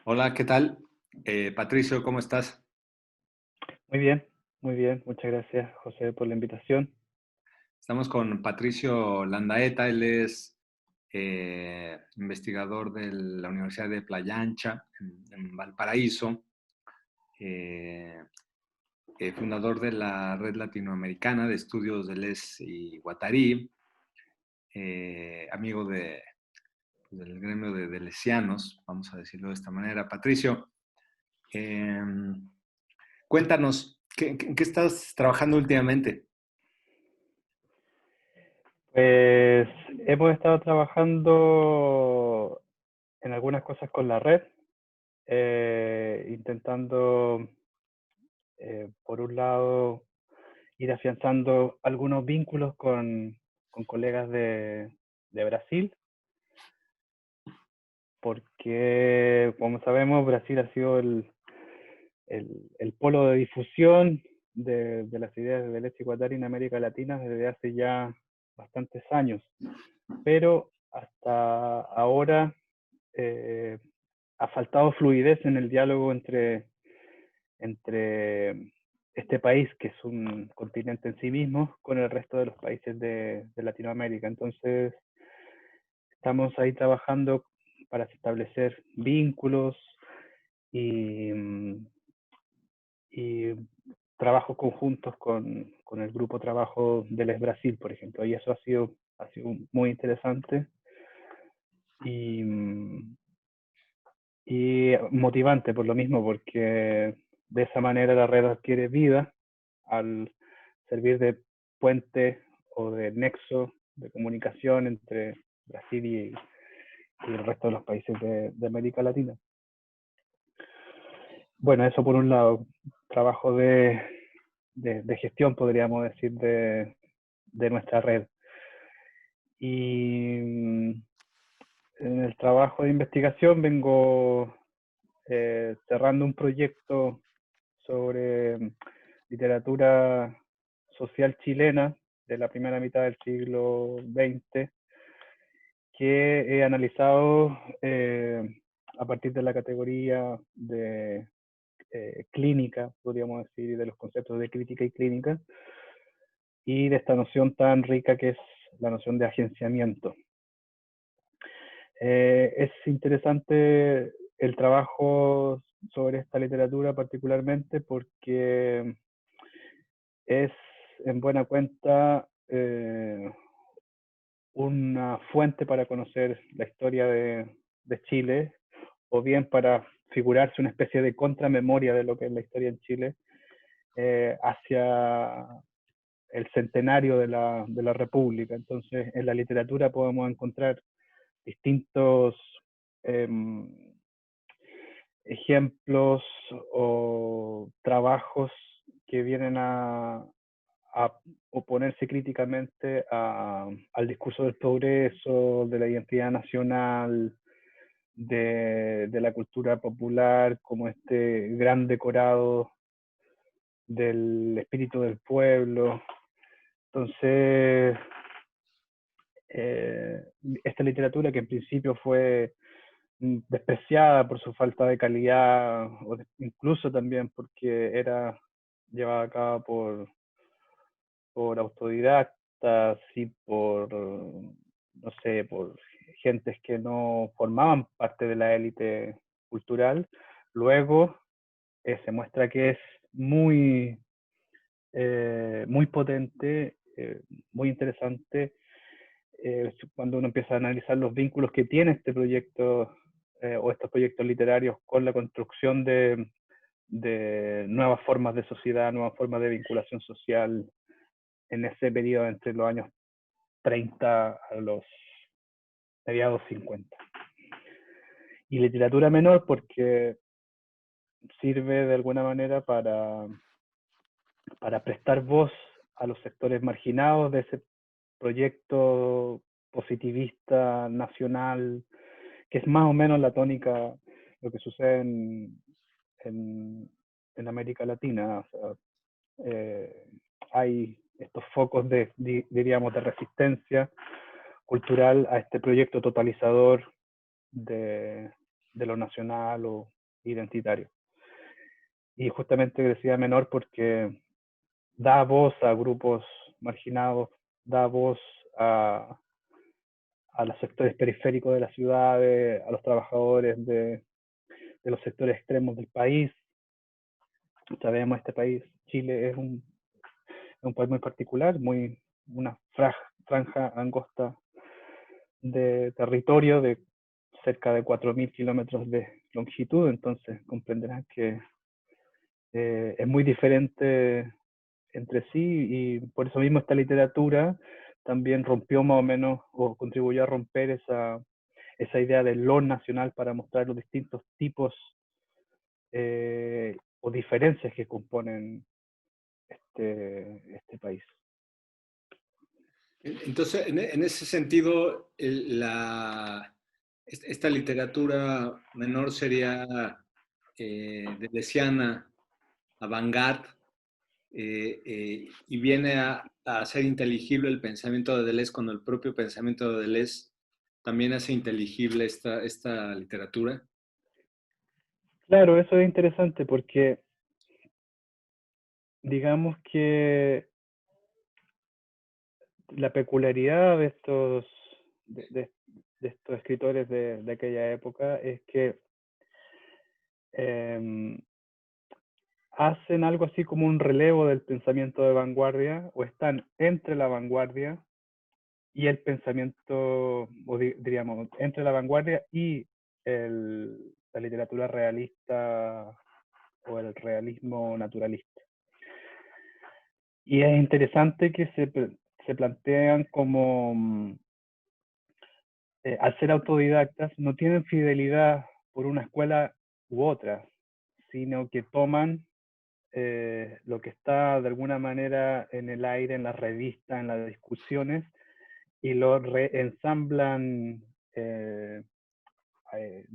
Hola, ¿qué tal? Patricio, ¿cómo estás? Muy bien, muy bien. Muchas gracias, José, por la invitación. Estamos con Patricio Landaeta, él es investigador de la Universidad de Playa Ancha, en Valparaíso, eh, fundador de la Red Latinoamericana de Estudios del ES y Guattarí, amigo del gremio de Lesianos, vamos a decirlo de esta manera. Patricio, eh, cuéntanos, ¿en qué estás trabajando últimamente? Pues hemos estado trabajando en algunas cosas con la red, intentando, por un lado, ir afianzando algunos vínculos con colegas de Brasil, porque, como sabemos, Brasil ha sido el polo de difusión de las ideas del Este Ecuador en América Latina desde hace ya bastantes años, pero hasta ahora eh, ha faltado fluidez en el diálogo entre este país, que es un continente en sí mismo, con el resto de los países de Latinoamérica. Entonces, estamos ahí trabajando para establecer vínculos y, y trabajos conjuntos con el grupo trabajo del Es Brasil, por ejemplo, y eso ha sido muy interesante y, y motivante por lo mismo, porque de esa manera la red adquiere vida al servir de puente o de nexo de comunicación entre Brasil y el resto de los países de América Latina. Bueno, eso por un lado, trabajo de gestión, podríamos decir, de nuestra red. Y en el trabajo de investigación vengo cerrando un proyecto sobre literatura social chilena de la primera mitad del siglo XX, que he analizado a partir de la categoría de clínica, podríamos decir, y de los conceptos de crítica y clínica, y de esta noción tan rica que es la noción de agenciamiento. Es interesante el trabajo sobre esta literatura particularmente porque es en buena cuenta una fuente para conocer la historia de Chile, o bien para figurarse una especie de contramemoria de lo que es la historia en Chile, hacia el centenario de la República. Entonces, en la literatura podemos encontrar distintos eh, ejemplos o trabajos que vienen a oponerse críticamente al discurso del progreso, de la identidad nacional, de la cultura popular, como este gran decorado del espíritu del pueblo. Entonces, eh, esta literatura que en principio fue despreciada por su falta de calidad, o incluso también porque era llevada a cabo por autodidactas y no sé, por gentes que no formaban parte de la élite cultural. Luego se muestra que es muy potente, muy interesante, cuando uno empieza a analizar los vínculos que tiene este proyecto o estos proyectos literarios con la construcción de nuevas formas de sociedad, nuevas formas de vinculación social en ese periodo entre los años 30 a los mediados 50. Y literatura menor porque sirve de alguna manera para prestar voz a los sectores marginados de ese proyecto positivista nacional, que es más o menos la tónica lo que sucede en, en América Latina. O sea, hay estos focos diríamos, de resistencia cultural a este proyecto totalizador de, de lo nacional identitario. Y justamente decía menor porque da voz a grupos marginados, da voz a los sectores periféricos de las ciudades, a los trabajadores de los sectores extremos del país. Sabemos, este país, Chile, es un país muy particular, una franja angosta de territorio de cerca de 4.000 kilómetros de longitud, entonces comprenderán que es muy diferente entre sí, y por eso mismo esta literatura también rompió más o menos, o contribuyó a romper esa idea de lo nacional para mostrar los distintos tipos o diferencias que componen este país. Entonces, en ese sentido, esta literatura menor sería deleuziana, avant-garde, y viene a hacer inteligible el pensamiento de Deleuze cuando el propio pensamiento de Deleuze también hace inteligible esta literatura. Claro, eso es interesante porque digamos que la peculiaridad de estos escritores de aquella época es que hacen algo así como un relevo del pensamiento de vanguardia, o están entre la vanguardia y el pensamiento, o diríamos, entre la vanguardia y la literatura realista o el realismo naturalista. Y es interesante que se plantean como, al ser autodidactas, no tienen fidelidad por una escuela u otra, sino que toman lo que está de alguna manera en el aire, en la revista, en las discusiones, y lo reensamblan de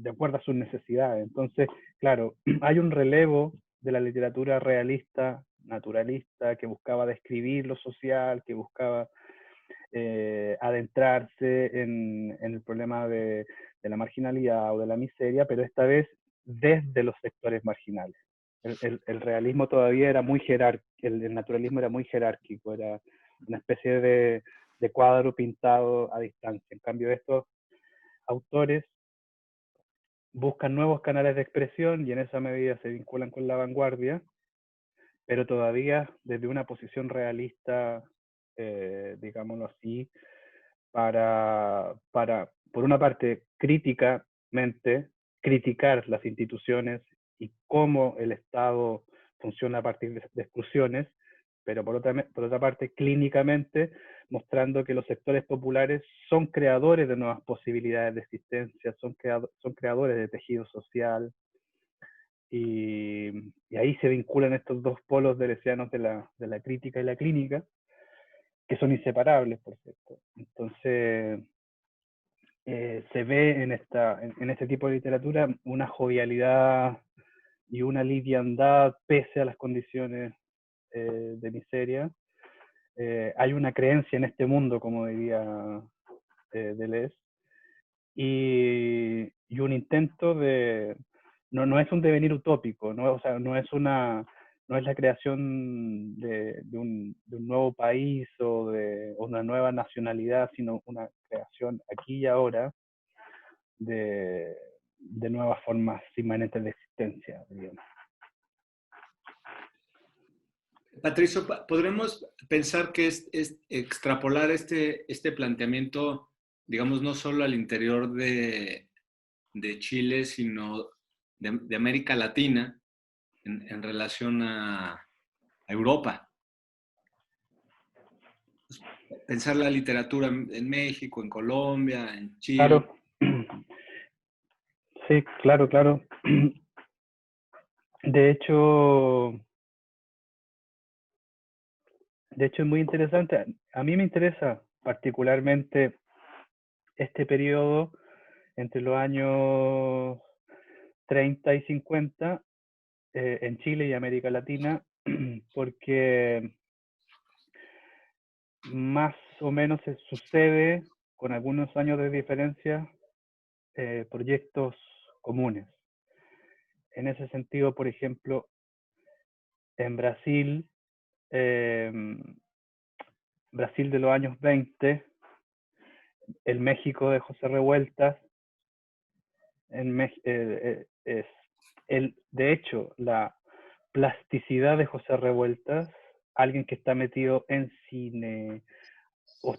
acuerdo a sus necesidades. Entonces, claro, hay un relevo de la literatura realista, naturalista, que buscaba describir lo social, que buscaba adentrarse en el problema de la marginalidad o de la miseria, pero esta vez desde los sectores marginales. El realismo todavía era muy jerárquico, el naturalismo era muy jerárquico, era una especie de cuadro pintado a distancia. En cambio, estos autores buscan nuevos canales de expresión y en esa medida se vinculan con la vanguardia, pero todavía desde una posición realista, digámoslo así, para, por una parte, críticamente criticar las instituciones y cómo el Estado funciona a partir de exclusiones, pero por otra parte, clínicamente, mostrando que los sectores populares son creadores de nuevas posibilidades de existencia, son creadores de tejido social, y ahí se vinculan estos dos polos deleuzianos de la crítica y la clínica, que son inseparables, por cierto. Entonces, se ve en este tipo de literatura una jovialidad y una liviandad pese a las condiciones de miseria. Hay una creencia en este mundo, como diría Deleuze, y un intento de... No es un devenir utópico, ¿no? O sea, no es la creación de un nuevo país o de una nueva nacionalidad, sino una creación aquí y ahora de nuevas formas inmanentes de existencia, digamos. Patricio, ¿podremos pensar que es extrapolar este planteamiento, digamos, no solo al interior de Chile, sino de América Latina en relación a Europa? Pensar la literatura en México, en Colombia, en Chile. Claro, sí, claro, claro. De hecho, es muy interesante. A mí me interesa particularmente este periodo entre los años 30 y 50 en Chile y América Latina, porque más o menos se sucede, con algunos años de diferencia, proyectos comunes. en ese sentido, por ejemplo, en Brasil, Brasil de los años 20, el México de José Revueltas, de hecho, la plasticidad de José Revueltas, alguien que está metido en cine, o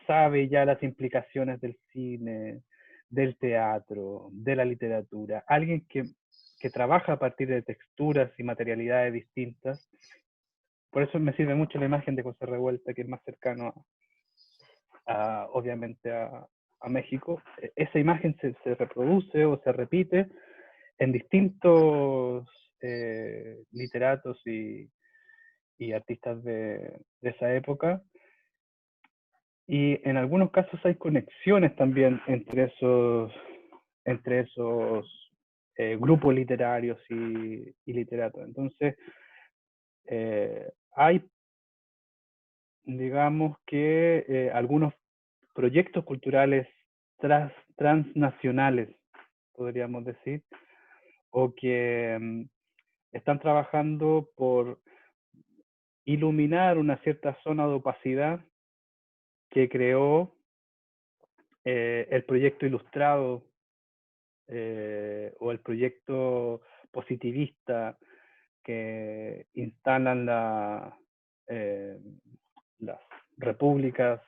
sabe ya las implicaciones del cine, del teatro, de la literatura, alguien que trabaja a partir de texturas y materialidades distintas. Por eso me sirve mucho la imagen de José Revuelta, que es más cercano obviamente a México. Esa imagen se reproduce o se repite en distintos literatos y artistas de esa época. Y en algunos casos hay conexiones también entre esos grupos literarios y literatos. Entonces, hay, digamos que, algunos proyectos culturales transnacionales, podríamos decir, o que están trabajando por iluminar una cierta zona de opacidad que creó el proyecto ilustrado o el proyecto positivista que instalan las repúblicas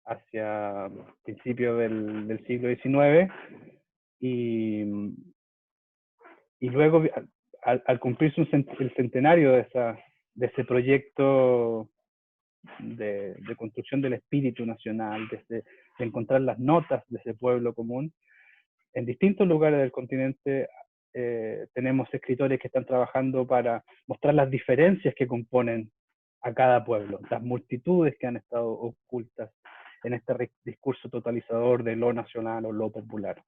hacia principios del siglo XIX y, y luego al cumplirse el centenario de ese proyecto de construcción del espíritu nacional, de encontrar las notas de ese pueblo común, en distintos lugares del continente tenemos escritores que están trabajando para mostrar las diferencias que componen a cada pueblo, las multitudes que han estado ocultas en este discurso totalizador de lo nacional o lo popular.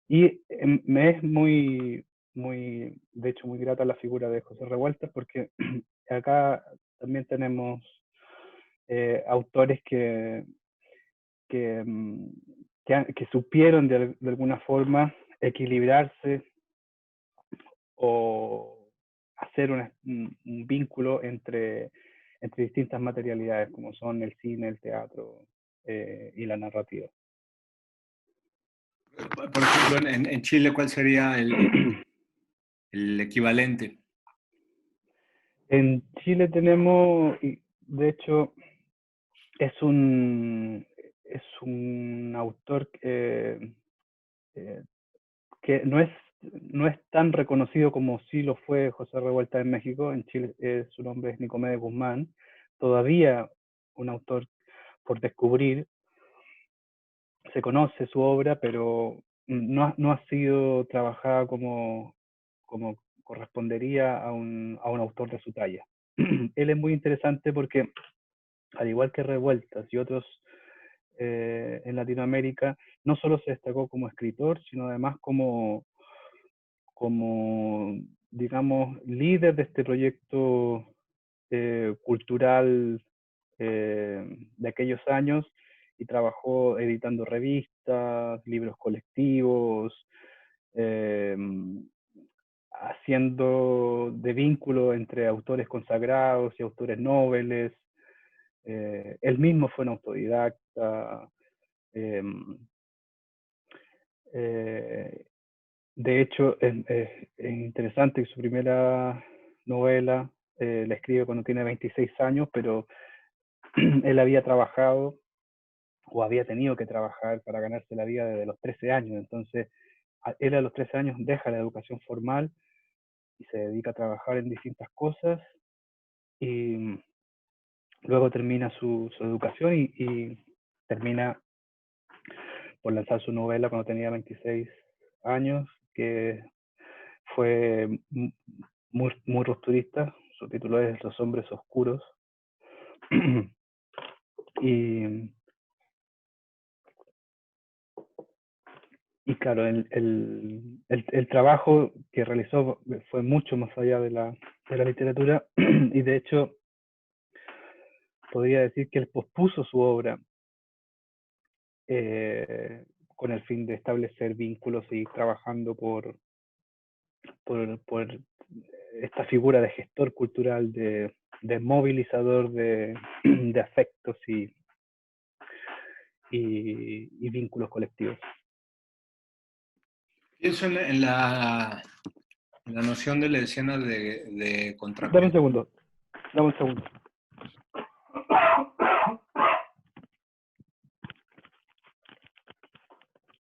Y me es de hecho, muy grata la figura de José Revueltas, porque acá también tenemos autores que supieron de alguna forma equilibrarse o hacer un vínculo entre distintas materialidades, como son el cine, el teatro y la narrativa. Por ejemplo, en Chile, ¿cuál sería el equivalente? En Chile tenemos, y de hecho, es un autor que no es tan reconocido como sí lo fue José Revuelta en México. En Chile su nombre es Nicomedes Guzmán, todavía un autor por descubrir. Se conoce su obra, pero no ha sido trabajada como correspondería a un autor de su talla. Él es muy interesante porque, al igual que Revueltas y otros en Latinoamérica, no solo se destacó como escritor, sino además como digamos, líder de este proyecto cultural de aquellos años, y trabajó editando revistas, libros colectivos, haciendo de vínculo entre autores consagrados y autores nobles. Él mismo fue un autodidacta. De hecho, es interesante que su primera novela la escribe cuando tiene 26 años, pero él había trabajado o había tenido que trabajar para ganarse la vida desde los 13 años. Entonces, él a los 13 años deja la educación formal y se dedica a trabajar en distintas cosas, y luego termina su educación y termina por lanzar su novela cuando tenía 26 años, que fue muy rupturista. Su título es Los hombres oscuros. Y claro, el trabajo que realizó fue mucho más allá de la literatura, y de hecho podría decir que él pospuso su obra con el fin de establecer vínculos y trabajando por esta figura de gestor cultural, de movilizador de afectos y vínculos colectivos. Pienso en la noción de la escena de Dame un contrapeso. segundo, dame un segundo.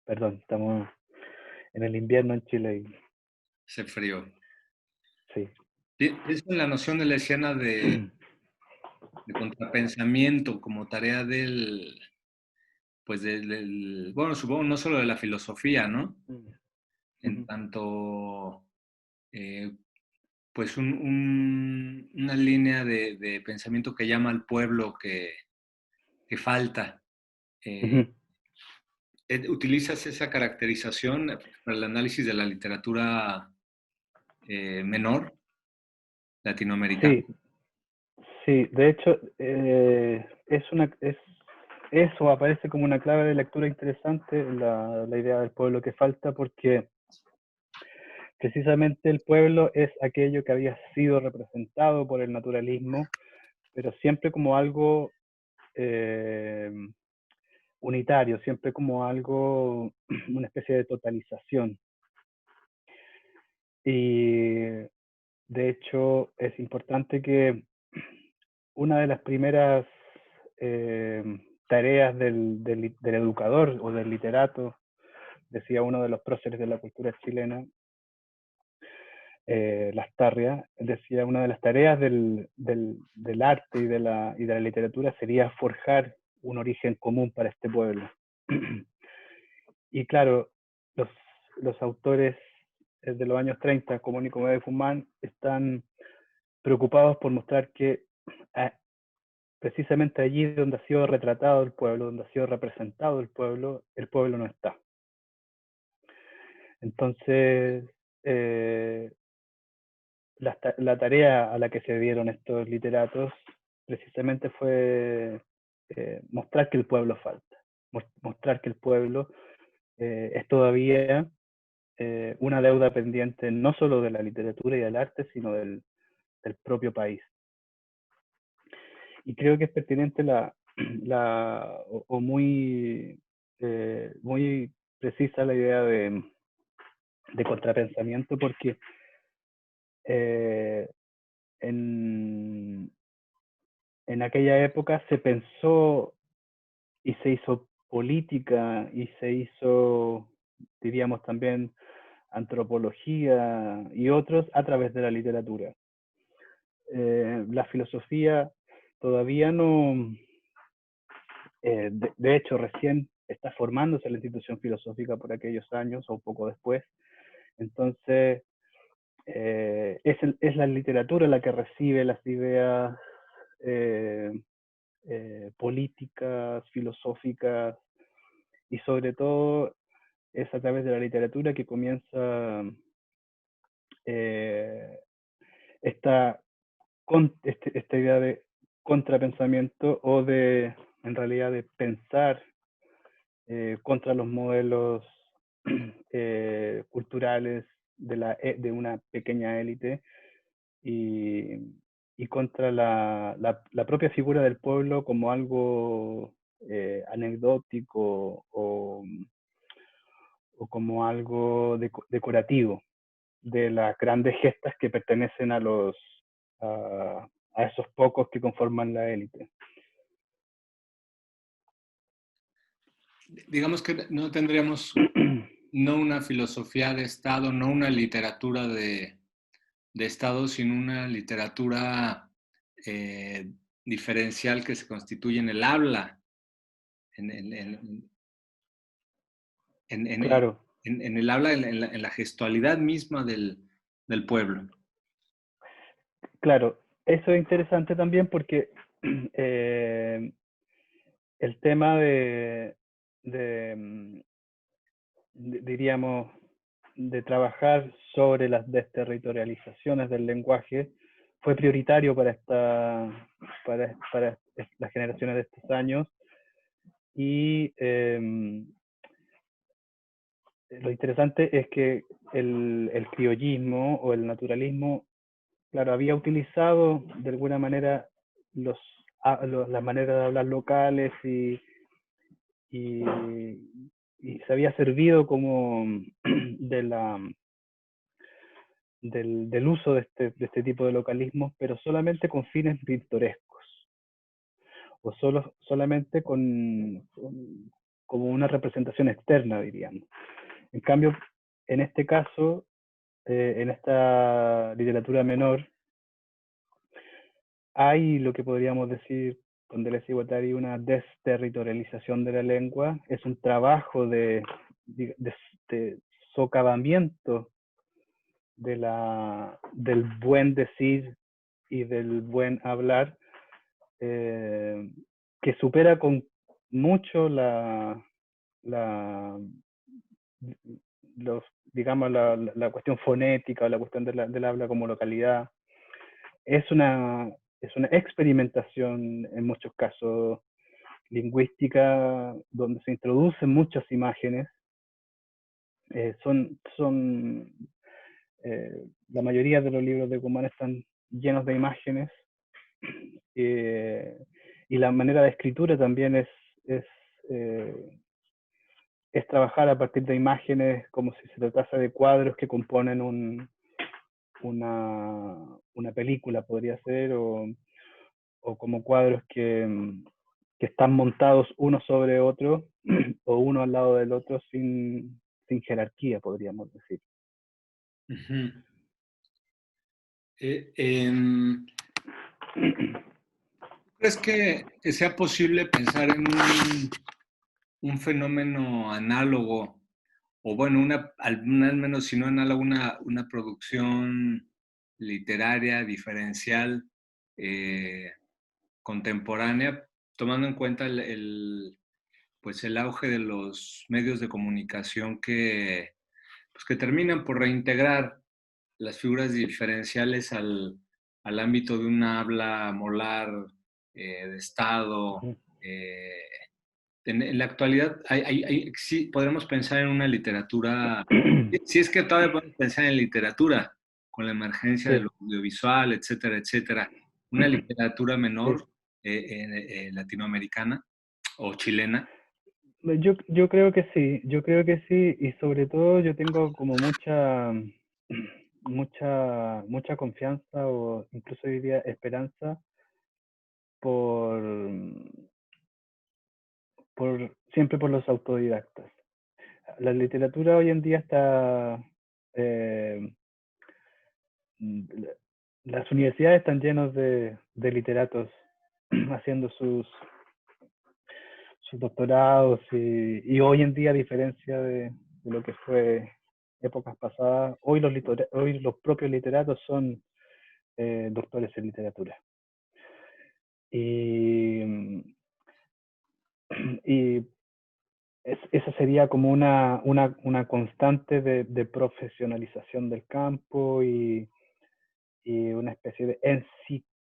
Perdón, estamos en el invierno en Chile y Ese frío. sí. Pienso en la noción de la escena de contrapensamiento como tarea pues bueno, supongo no solo de la filosofía, ¿no? En tanto, pues una línea de pensamiento que llama al pueblo que falta. ¿Utilizas esa caracterización para el análisis de la literatura menor latinoamericana? Sí, sí, de hecho, eso aparece como una clave de lectura interesante, la idea del pueblo que falta, porque precisamente el pueblo es aquello que había sido representado por el naturalismo, pero siempre como algo unitario, siempre como algo, una especie de totalización. Y de hecho es importante que una de las primeras tareas del educador o del literato, decía uno de los próceres de la cultura chilena, Lastarria, decía una de las tareas del arte y de la literatura sería forjar un origen común para este pueblo. Y claro, los autores de los años 30, como Nicolás de Guzmán, están preocupados por mostrar que precisamente allí donde ha sido retratado el pueblo, donde ha sido representado el pueblo no está. Entonces, la tarea a la que se dieron estos literatos precisamente fue mostrar que el pueblo falta, mostrar que el pueblo es todavía una deuda pendiente no solo de la literatura y del arte, sino del propio país. Y creo que es pertinente o muy precisa la idea de contrapensamiento, porque en aquella época se pensó y se hizo política y se hizo, diríamos también, antropología y otros a través de la literatura. La filosofía todavía no, de hecho recién está formándose la institución filosófica por aquellos años o un poco después. Entonces, es la literatura la que recibe las ideas políticas, filosóficas, y sobre todo es a través de la literatura que comienza esta idea de contrapensamiento o en realidad, de pensar contra los modelos culturales de una pequeña élite y contra la propia figura del pueblo como algo anecdótico o como algo decorativo de las grandes gestas que pertenecen a esos pocos que conforman la élite. Digamos que no tendríamos no una filosofía de Estado, no una literatura de Estado, sino una literatura diferencial que se constituye en el habla, Claro, en el habla, en la gestualidad misma del pueblo. claro. Eso es interesante también porque el tema diríamos, de trabajar sobre las desterritorializaciones del lenguaje fue prioritario para las generaciones de estos años y lo interesante es que el criollismo o el naturalismo, claro, había utilizado de alguna manera las maneras de hablar locales y, y se había servido como de del uso de este tipo de localismos, pero solamente con fines pintorescos, o solamente como una representación externa, diríamos. En cambio, en este caso, en esta literatura menor, hay lo que podríamos decir con Deleuze y Guattari una desterritorialización de la lengua, es un trabajo de socavamiento del buen decir y del buen hablar, que supera con mucho la los, digamos, la cuestión fonética o la cuestión del habla como localidad. Es una, es una experimentación en muchos casos lingüística donde se introducen muchas imágenes. Son la mayoría de los libros de Kuman están llenos de imágenes, eh, y la manera de escritura también es, eh, es trabajar a partir de imágenes como si se tratase de cuadros que componen una película, podría ser, o como cuadros que están montados uno sobre otro o uno al lado del otro sin jerarquía, podríamos decir. Ujú. Em, ¿Crees que sea posible pensar en un fenómeno análogo, o bueno, al menos si no análogo, una producción literaria diferencial, eh, contemporánea, tomando en cuenta pues el auge de los medios de comunicación pues que terminan por reintegrar las figuras diferenciales al ámbito de una habla molar, de Estado? eh, en la actualidad, sí, podremos pensar en una literatura, si es que todavía podemos pensar en literatura, con la emergencia de Sí, lo audiovisual, etcétera, etcétera, una literatura sí. menor, latinoamericana o chilena. Yo creo que sí, yo creo que sí, y sobre todo yo tengo como mucha confianza o incluso diría esperanza por, siempre por los autodidactas. La literatura hoy en día está, eh, las universidades están llenas de literatos haciendo sus doctorados y hoy en día, a diferencia de lo que fue épocas pasadas, hoy los propios literatos son doctores en literatura. Y, y esa sería como una constante de profesionalización del campo y una especie de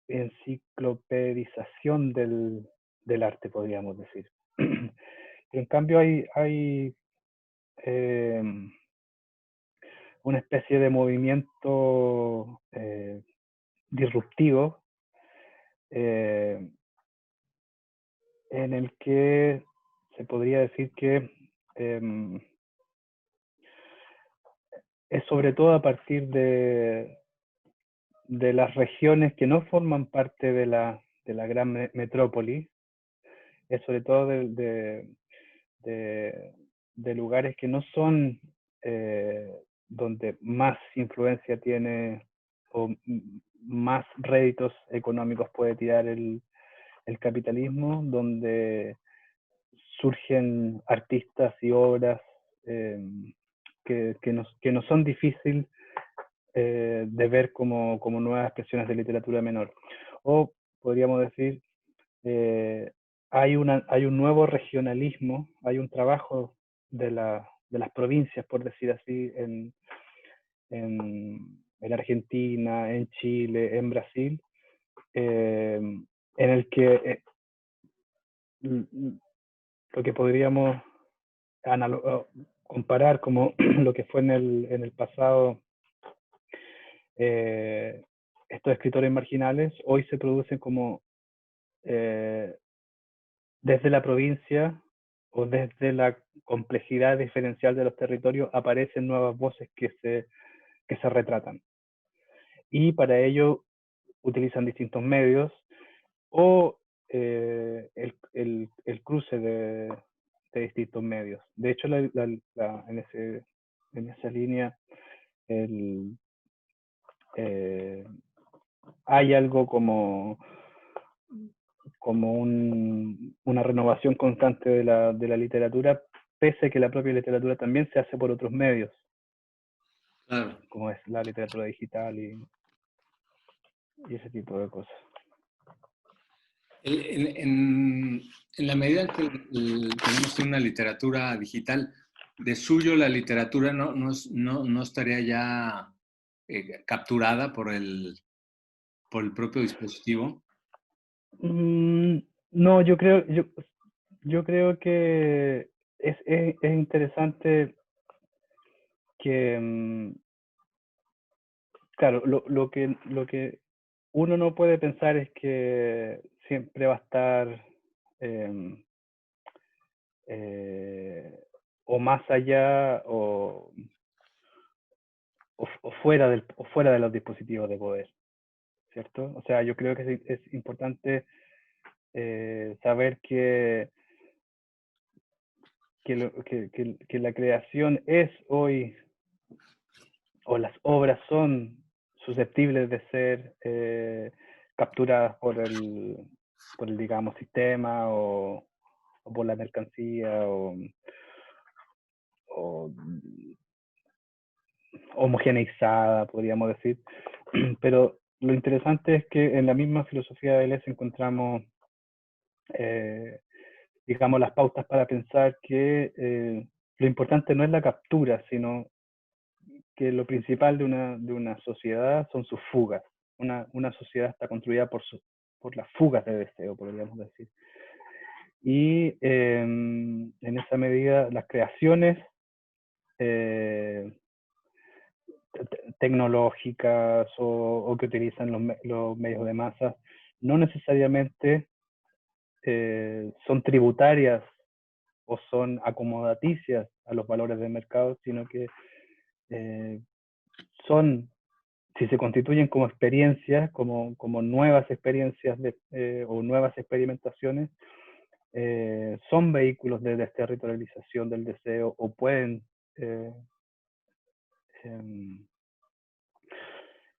enciclopedización del arte, podríamos decir. Pero en cambio hay eh, una especie de movimiento disruptivo eh, en el que se podría decir que es sobre todo a partir de las regiones que no forman parte de la gran metrópoli, es sobre todo de, de lugares que no son eh, donde más influencia tiene o más réditos económicos puede tirar el capitalismo, donde surgen artistas y obras eh, que no son difíciles de ver como nuevas expresiones de literatura menor. O podríamos decir, eh, hay un nuevo regionalismo, hay un trabajo de las provincias, por decir así, en Argentina, en Chile, en Brasil, en el que lo que podríamos comparar como lo que fue en el pasado, estos escritores marginales, hoy se producen como desde la provincia o desde la complejidad diferencial de los territorios aparecen nuevas voces que se retratan. Y para ello utilizan distintos medios o el cruce de distintos medios. De hecho, en esa línea hay algo como una renovación constante de la literatura, pese a que la propia literatura también se hace por otros medios, Claro. como es la literatura digital y ese tipo de cosas. En la medida en que tenemos una literatura digital, de suyo la literatura no estaría ya capturada por el propio dispositivo. No, yo creo que es interesante que, claro, lo que uno no puede pensar es que siempre va a estar o más allá o fuera de los dispositivos de poder, ¿cierto? O sea, yo creo que es importante saber que la creación es hoy, o las obras son susceptibles de ser capturadas por el, digamos, sistema o por la mercancía o homogeneizada, podríamos decir. Pero lo interesante es que en la misma filosofía de Deleuze encontramos, digamos, las pautas para pensar que lo importante no es la captura, sino que lo principal de una sociedad son sus fugas. Una sociedad está construida por las fugas de deseo, podríamos decir. Y en esa medida las creaciones tecnológicas o que utilizan los medios de masa no necesariamente son tributarias o son acomodaticias a los valores del mercado, sino que son, si se constituyen como experiencias, como nuevas experiencias o nuevas experimentaciones, son vehículos de desterritorialización del deseo o pueden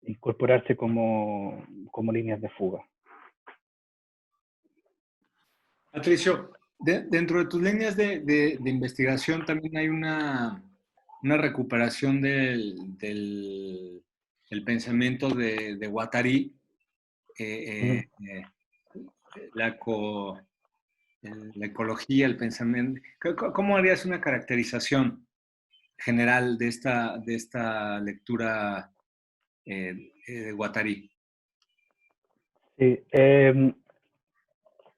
incorporarse como líneas de fuga. Patricio, dentro de tus líneas de investigación también hay una recuperación del pensamiento de Guattari, la, la ecología, el pensamiento. ¿Cómo harías una caracterización general de esta lectura de Guattari? Sí,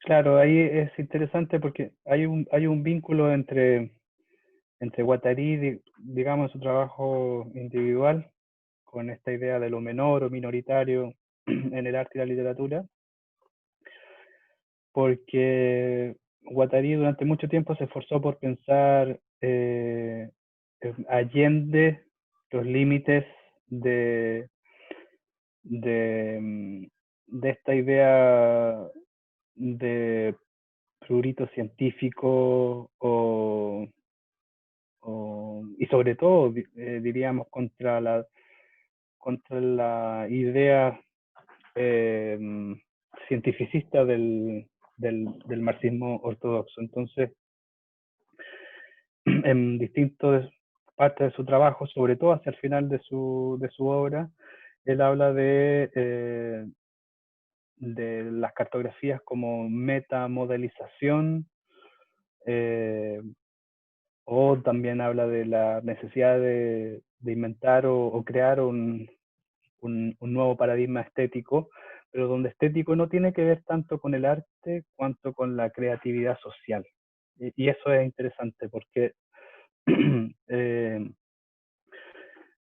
claro, ahí es interesante porque hay un vínculo entre Guattari, digamos, en su trabajo individual, con esta idea de lo menor o minoritario en el arte y la literatura, porque Guattari durante mucho tiempo se esforzó por pensar allende los límites de esta idea de prurito científico y sobre todo diríamos contra la idea cientificista del marxismo ortodoxo. Entonces, en distintas partes de su trabajo, sobre todo hacia el final de su obra, él habla de las cartografías como metamodelización, o también habla de la necesidad de inventar o crear un nuevo paradigma estético, pero donde estético no tiene que ver tanto con el arte cuanto con la creatividad social. Y eso es interesante porque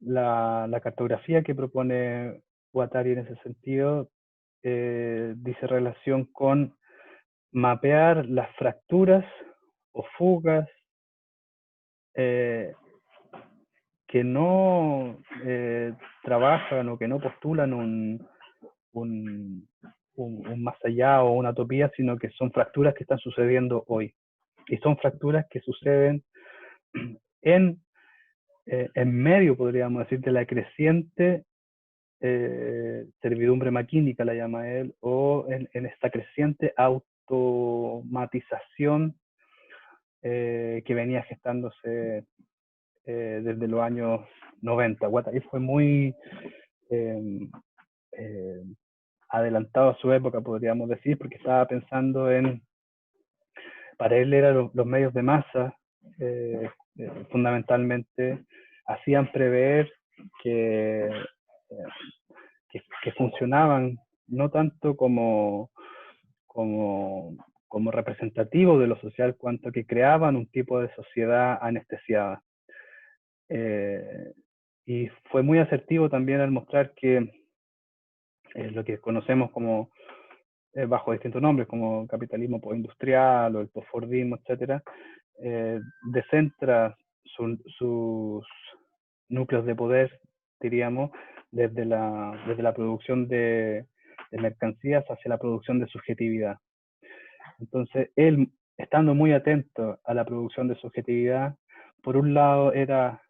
La cartografía que propone Guattari en ese sentido dice relación con mapear las fracturas o fugas que no trabajan o que no postulan un más allá o una utopía, sino que son fracturas que están sucediendo hoy. Y son fracturas que suceden en medio, podríamos decir, de la creciente servidumbre maquínica, la llama él, o en esta creciente automatización que venía gestándose desde los años 90. Guattari fue muy eh, eh, adelantado a su época, podríamos decir, porque estaba pensando para él eran los medios de masa, fundamentalmente, hacían prever que, que funcionaban no tanto como representativos de lo social, cuanto que creaban un tipo de sociedad anestesiada. Y fue muy asertivo también al mostrar que lo que conocemos como bajo distintos nombres, como capitalismo postindustrial o el postfordismo, etc., descentra sus núcleos de poder, diríamos, desde la producción de mercancías hacia la producción de subjetividad. Entonces, él, estando muy atento a la producción de subjetividad, por un lado era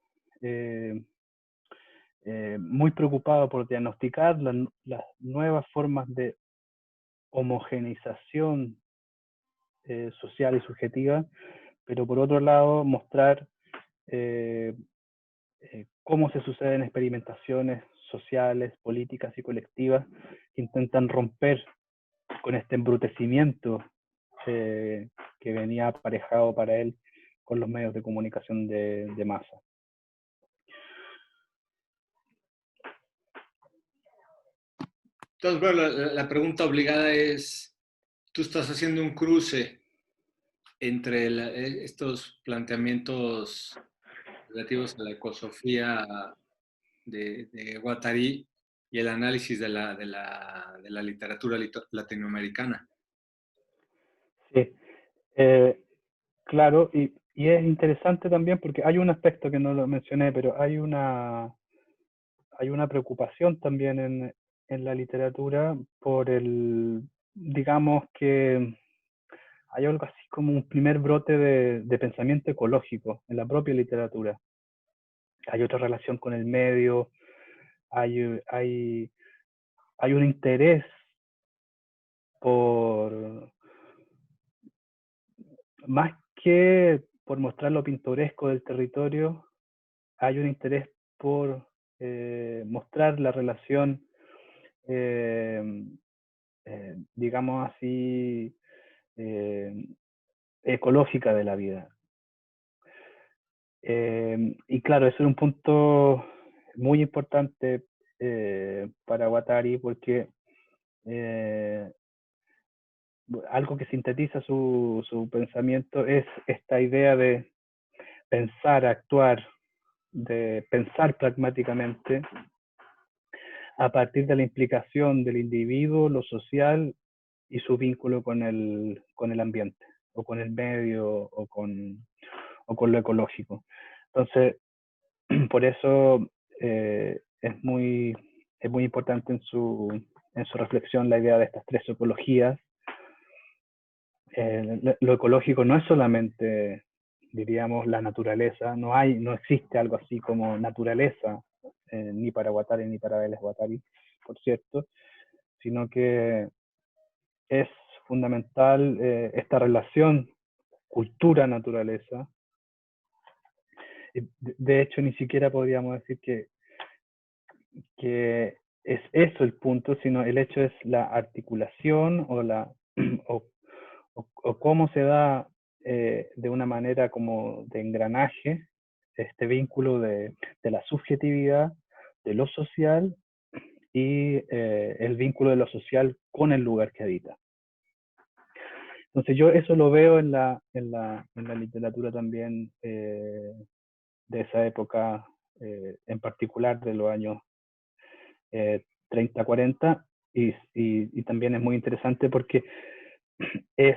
muy preocupado por diagnosticar las nuevas formas de homogeneización social y subjetiva, pero por otro lado mostrar cómo se suceden experimentaciones sociales, políticas y colectivas que intentan romper con este embrutecimiento que venía aparejado para él con los medios de comunicación de masa. Entonces, bueno, la pregunta obligada es, tú estás haciendo un cruce entre estos planteamientos relativos a la ecosofía de Guattari y el análisis de la literatura latinoamericana. Sí, claro, y es interesante también porque hay un aspecto que no lo mencioné, pero hay una preocupación también en la literatura por digamos que hay algo así como un primer brote de pensamiento ecológico en la propia literatura. Hay otra relación con el medio, hay un interés por, más que por mostrar lo pintoresco del territorio, hay un interés por mostrar la relación, digamos así, ecológica de la vida. Y claro, eso es un punto muy importante para Guattari porque algo que sintetiza su pensamiento es esta idea de pensar, actuar, de pensar pragmáticamente a partir de la implicación del individuo, lo social y su vínculo con el ambiente, o con el medio, o con lo ecológico. Entonces, por eso es muy importante en su reflexión la idea de estas tres ecologías. Lo ecológico no es solamente, diríamos, la naturaleza, no existe algo así como naturaleza, ni para Guattari ni para Deleuze Guattari, por cierto, sino que es fundamental esta relación cultura-naturaleza. De hecho, ni siquiera podríamos decir que es eso el punto, sino el hecho es la articulación o cómo se da de una manera como de engranaje este vínculo de la subjetividad, de lo social y el vínculo de lo social con el lugar que habita. Entonces yo eso lo veo en la literatura también esa época, en particular de los años 30, 40, y también es muy interesante porque es,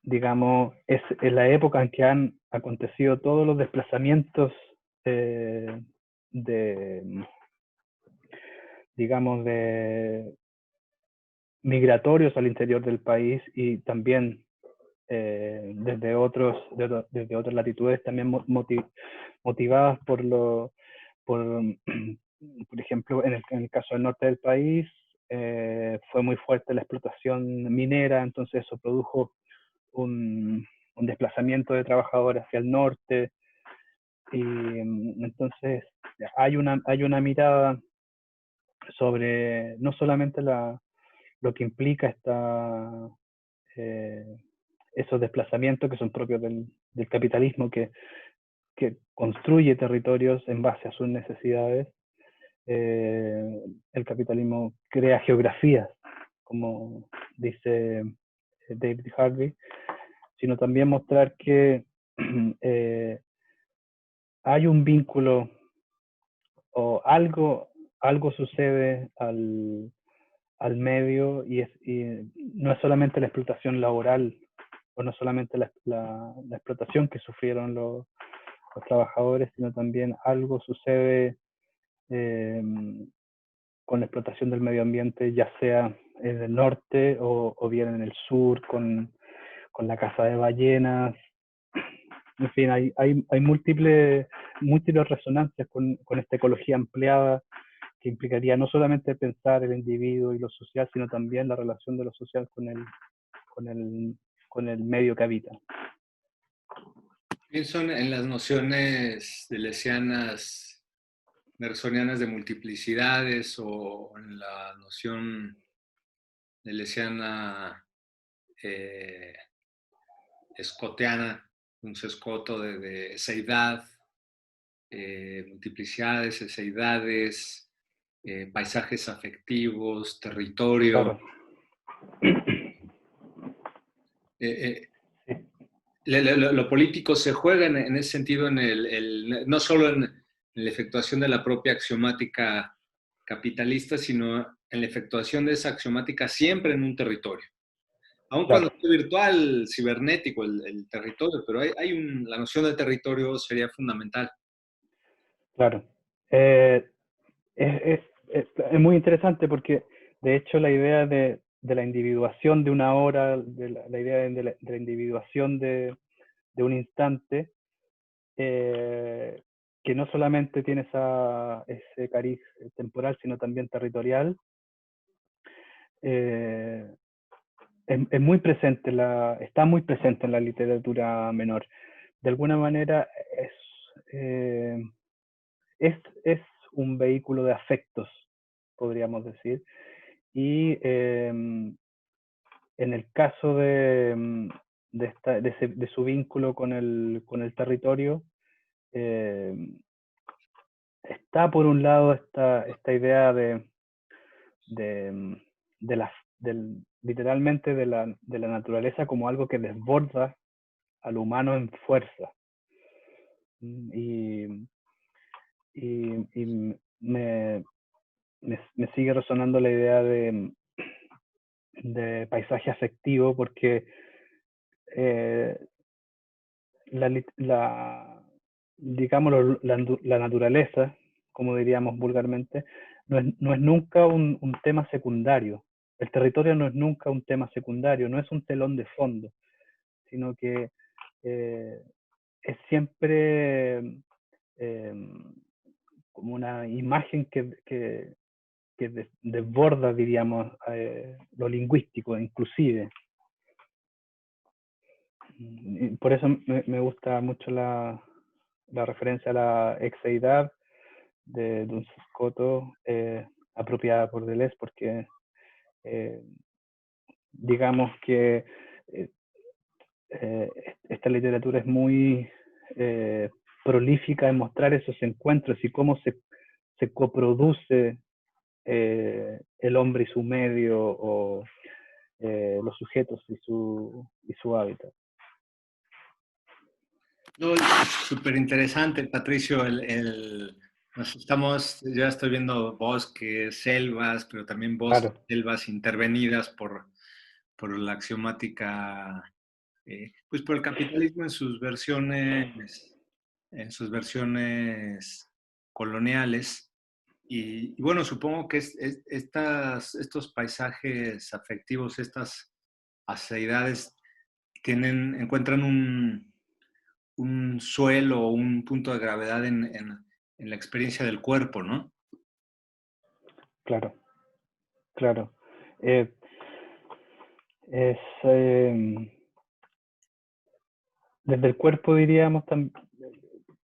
digamos, es en la época en que han acontecido todos los desplazamientos de, digamos, de migratorios al interior del país, y también desde otras latitudes, también motivadas por ejemplo, en el caso del norte del país, fue muy fuerte la explotación minera, entonces eso produjo un desplazamiento de trabajadores hacia el norte, y entonces hay una mirada sobre no solamente lo que implica eh, esos desplazamientos que son propios del capitalismo, que construye territorios en base a sus necesidades. El capitalismo crea geografías, como dice David Harvey, sino también mostrar que hay un vínculo o algo sucede al medio, y no es solamente la explotación laboral, o no solamente la explotación que sufrieron los trabajadores, sino también algo sucede con la explotación del medio ambiente, ya sea en el norte o bien en el sur, con la caza de ballenas. En fin, hay múltiples resonancias con esta ecología ampliada, que implicaría no solamente pensar el individuo y lo social, sino también la relación de lo social con el, con el medio que habita. Pienso en las nociones deleuzianas, mersonianas de multiplicidades, o en la noción deleuziana escotiana, un sescoto de eseidad, multiplicidades, eseidades, paisajes afectivos, territorio. Claro. Lo político se juega en ese sentido, no solo en la efectuación de la propia axiomática capitalista, sino en la efectuación de esa axiomática siempre en un territorio. Aun cuando Claro. es virtual, cibernético el territorio, pero la noción de territorio sería fundamental. Claro. Es muy interesante porque, de hecho, la idea de la individuación de una hora, la idea de la individuación de un instante, que no solamente tiene ese cariz temporal, sino también territorial, es muy presente, está muy presente en la literatura menor. De alguna manera eh, es un vehículo de afectos, podríamos decir, y en el caso de su vínculo con el territorio, está por un lado esta idea de, literalmente de la naturaleza como algo que desborda al humano en fuerza. Y, y me sigue resonando la idea de paisaje afectivo, porque eh, digamos, la naturaleza, como diríamos vulgarmente, no es nunca un tema secundario. El territorio no es nunca un tema secundario, no es un telón de fondo, sino que eh, es siempre eh, como una imagen que desborda, diríamos, lo lingüístico, inclusive. Y por eso me gusta mucho la referencia a la exeidad de un Scotto, apropiada por Deleuze, porque digamos que eh, esta literatura es muy prolífica en mostrar esos encuentros y cómo se coproduce el hombre y su medio, o los sujetos y su hábitat. No, súper interesante, Patricio. Ya estoy viendo bosques, selvas, pero también bosques, Claro, selvas intervenidas por la axiomática, pues por el capitalismo en sus versiones coloniales. Y bueno, supongo que estos paisajes afectivos, estas aceidades, encuentran un suelo o un punto de gravedad en la experiencia del cuerpo, ¿no? claro, claro. Eh, es desde el cuerpo diríamos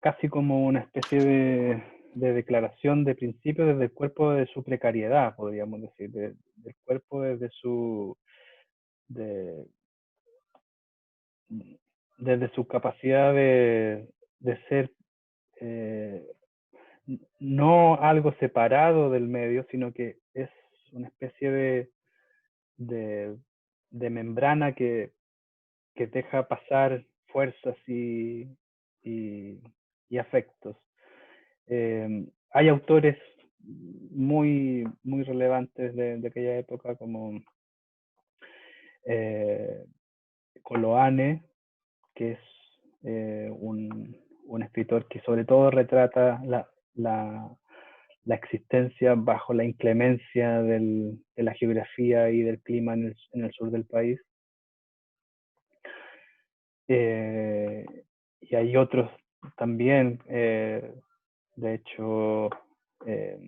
casi como una especie de declaración de principio desde el cuerpo de su precariedad, podríamos decir, del cuerpo de, desde su capacidad de ser eh, no algo separado del medio, sino que es una especie de, de membrana que deja pasar fuerzas y, y afectos. Hay autores muy relevantes de aquella época como eh, Coloane, que es un escritor que sobre todo retrata la existencia bajo la inclemencia de la geografía y del clima en el sur del país. Eh, y hay otros también, de hecho, eh,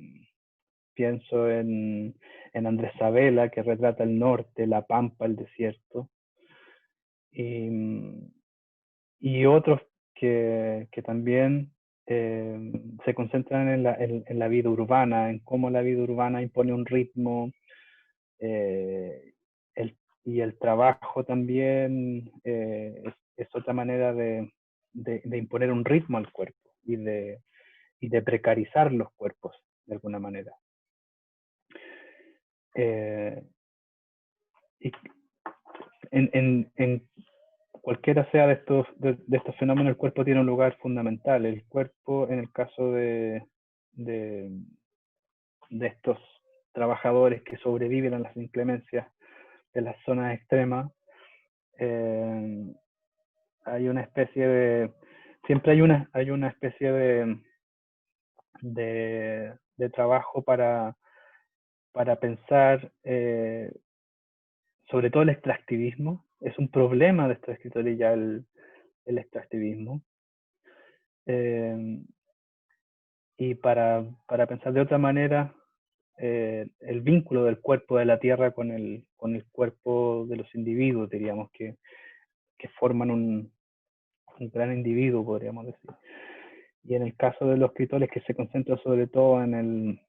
pienso en Andrés Sabela, que retrata el norte, la pampa, el desierto, y, y otros que también se concentran en la vida urbana, en cómo la vida urbana impone un ritmo, eh, el, y el trabajo también es otra manera de imponer un ritmo al cuerpo y de precarizar los cuerpos de alguna manera. Eh, y en cualquiera sea de estos fenómenos, el cuerpo tiene un lugar fundamental. El cuerpo, en el caso de, de estos trabajadores que sobreviven a las inclemencias de las zonas extremas, eh, hay una especie siempre hay una especie de trabajo para pensar sobre todo el extractivismo. Es un problema de esta escritora ya el extractivismo. Eh, y para pensar de otra manera el vínculo del cuerpo de la tierra con el cuerpo de los individuos, diríamos, que forman un gran individuo, podríamos decir. Y en el caso de los escritores que se concentran sobre todo en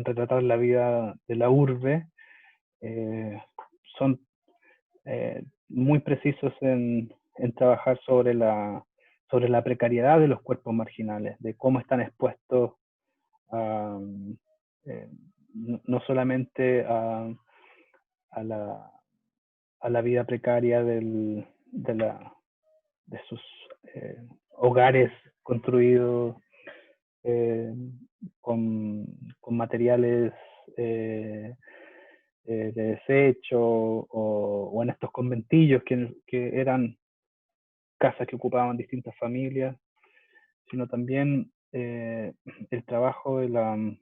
retratar la vida de la urbe, eh, son muy precisos en trabajar sobre la precariedad de los cuerpos marginales, de cómo están expuestos a, eh, no solamente a, la, a la vida precaria de sus hogares construidos eh, con materiales de desecho o en estos conventillos que eran casas que ocupaban distintas familias, sino también el trabajo de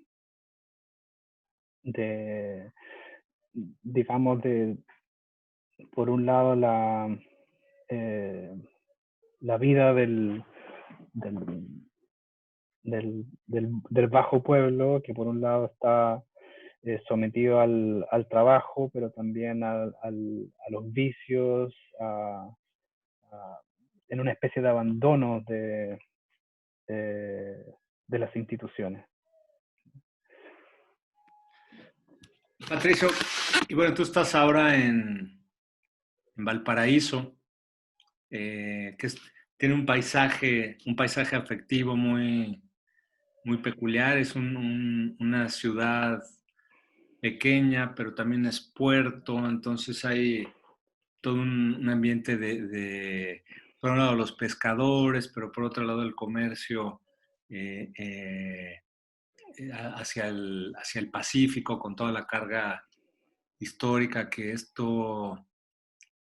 digamos, por un lado, eh, la vida del, del bajo pueblo, que por un lado está sometido al trabajo, pero también a los vicios, a, en una especie de abandono de las instituciones. Patricio, y bueno, tú estás ahora en Valparaíso, tiene un paisaje afectivo muy peculiar, es una ciudad pequeña, pero también es puerto, entonces hay todo un ambiente de por un lado los pescadores, pero por otro lado el comercio hacia el Pacífico, con toda la carga histórica que esto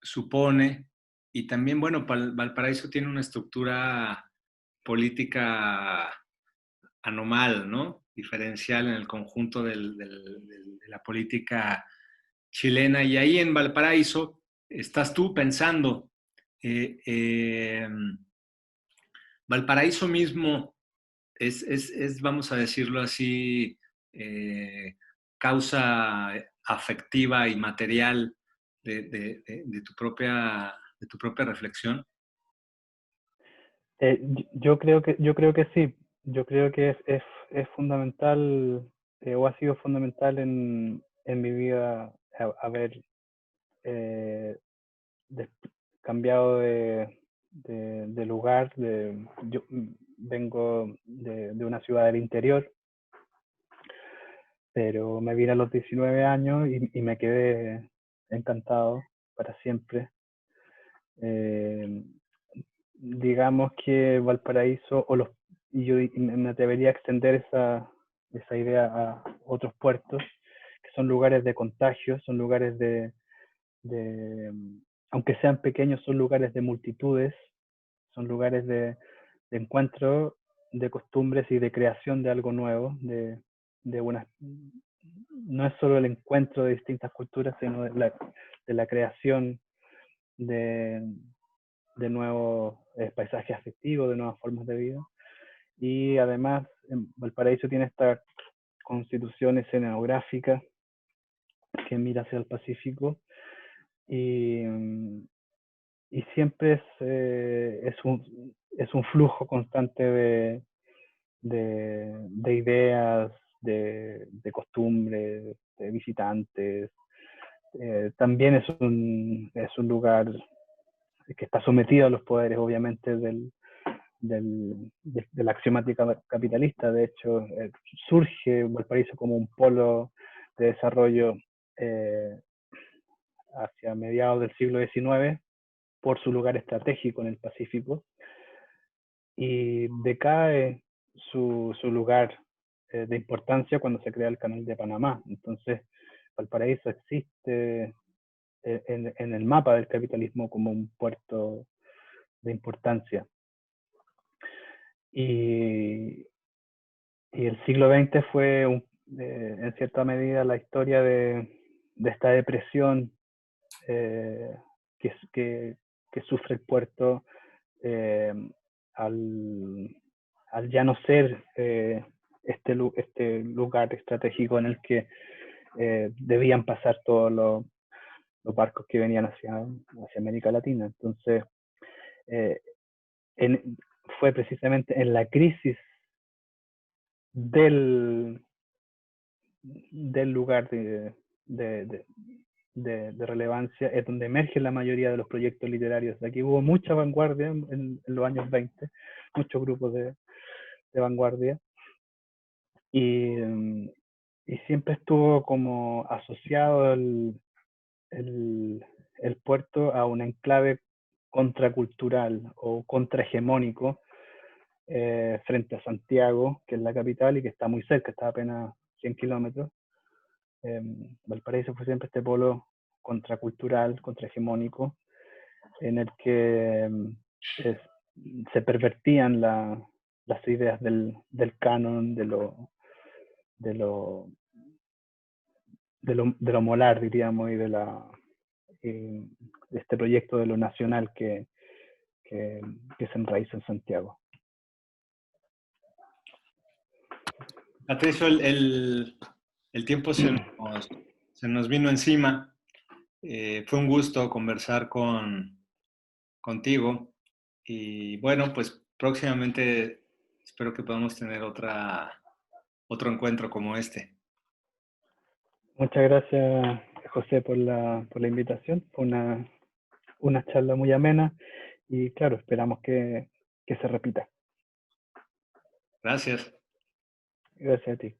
supone. Y también, bueno, Valparaíso tiene una estructura política anormal, ¿no? Diferencial en el conjunto de la política chilena. Y ahí en Valparaíso estás tú pensando, eh, eh, Valparaíso mismo vamos a decirlo así, eh, causa afectiva y material de tu propia reflexión. Yo creo que sí. Yo creo que es fundamental, o ha sido fundamental en mi vida haber eh, des- cambiado de lugar. Yo vengo de una ciudad del interior, pero me vine a los 19 años y me quedé encantado para siempre. Eh, digamos que Valparaíso, y yo me atrevería a extender esa idea a otros puertos, que son lugares de contagio, son lugares de, aunque sean pequeños, son lugares de multitudes, son lugares de encuentro, de costumbres y de creación de algo nuevo, no es solo el encuentro de distintas culturas, sino de la creación de, de nuevos paisajes afectivos, de nuevas formas de vida. Y además, Valparaíso tiene esta constitución escenográfica que mira hacia el Pacífico y, y siempre es un flujo constante de ideas, de costumbres, de visitantes. También es un lugar que está sometido a los poderes, obviamente, de la axiomática capitalista. De hecho, surge Valparaíso como un polo de desarrollo eh, hacia mediados del siglo XIX por su lugar estratégico en el Pacífico, y decae su lugar de importancia cuando se crea el Canal de Panamá. Entonces, Valparaíso existe en el mapa del capitalismo como un puerto de importancia. Y, y el siglo XX fue, en cierta medida, la historia de esta depresión eh, que sufre el puerto eh, al, al ya no ser este lugar estratégico en el que debían pasar todos los barcos que venían hacia América Latina. Entonces, eh, en, fue precisamente en la crisis del, del lugar de, de relevancia es donde emerge la mayoría de los proyectos literarios. Aquí hubo mucha vanguardia en los años 20, muchos grupos de vanguardia, y, y siempre estuvo como asociado el puerto a un enclave contracultural o contrahegemónico frente a Santiago, que es la capital y que está muy cerca, está apenas 100 kilómetros. Valparaíso fue siempre este polo contracultural, contrahegemónico, en el que se pervertían las ideas del canon, de lo, de lo molar, diríamos, de este proyecto de lo nacional que se enraiza en Santiago. Patricio, el tiempo se nos vino encima. Fue un gusto conversar contigo y bueno, pues próximamente espero que podamos tener otro encuentro como este. Muchas gracias, José, por la invitación. Fue una charla muy amena y claro, esperamos que se repita. Gracias. Gracias a ti.